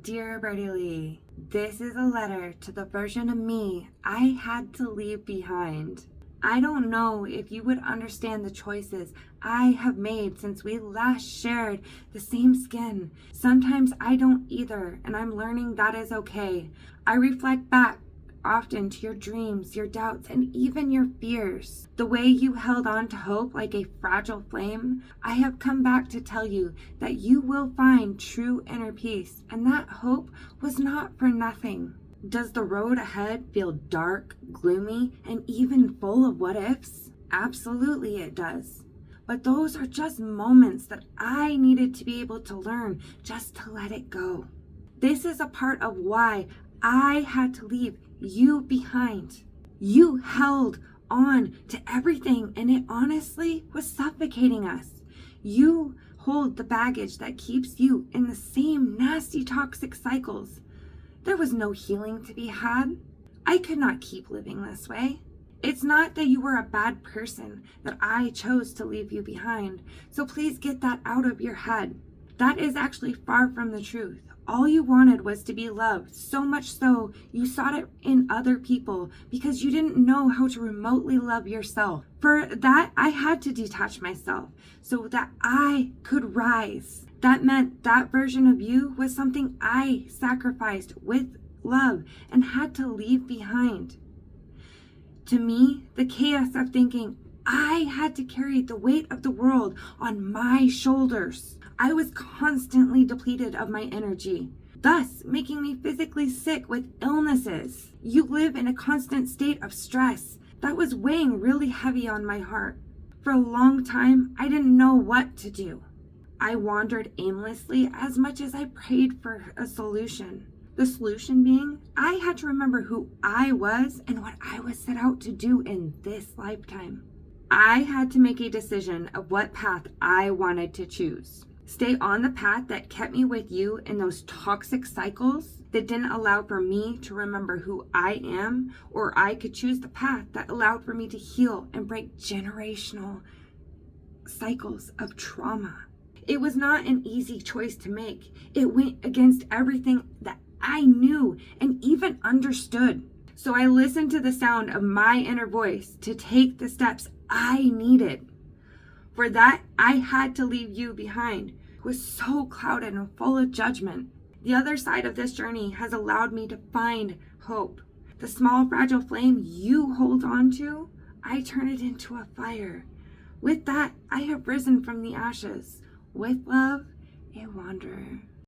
Dear Bertie Lee, this is a letter to the version of me I had to leave behind. I don't know if you would understand the choices I have made since we last shared the same skin. Sometimes I don't either, and I'm learning that is okay. I reflect back often to your dreams, your doubts, and even your fears. The way you held on to hope like a fragile flame, I have come back to tell you that you will find true inner peace, and that hope was not for nothing. Does the road ahead feel dark, gloomy, and even full of what ifs? Absolutely it does. But those are just moments that I needed to be able to learn just to let it go. This is a part of why I had to leave you behind. You held on to everything, and it honestly was suffocating us. You hold the baggage that keeps you in the same nasty toxic cycles. There was no healing to be had. I could not keep living this way. It's not that you were a bad person, that I chose to leave you behind. So please get that out of your head. That is actually far from the truth. All you wanted was to be loved, so much so you sought it in other people because you didn't know how to remotely love yourself. For that, I had to detach myself so that I could rise. That meant that version of you was something I sacrificed with love and had to leave behind. To me, the chaos of thinking I had to carry the weight of the world on my shoulders. I was constantly depleted of my energy, thus making me physically sick with illnesses. You live in a constant state of stress that was weighing really heavy on my heart. For a long time, I didn't know what to do. I wandered aimlessly as much as I prayed for a solution. The solution being, I had to remember who I was and what I was set out to do in this lifetime. I had to make a decision of what path I wanted to choose. Stay on the path that kept me with you in those toxic cycles that didn't allow for me to remember who I am, or I could choose the path that allowed for me to heal and break generational cycles of trauma. It was not an easy choice to make. It went against everything that I knew and even understood. So I listened to the sound of my inner voice to take the steps I needed. For that, I had to leave you behind. It was so clouded and full of judgment. The other side of this journey has allowed me to find hope. The small fragile flame you hold on to, I turn it into a fire. With that, I have risen from the ashes. With love, a wanderer.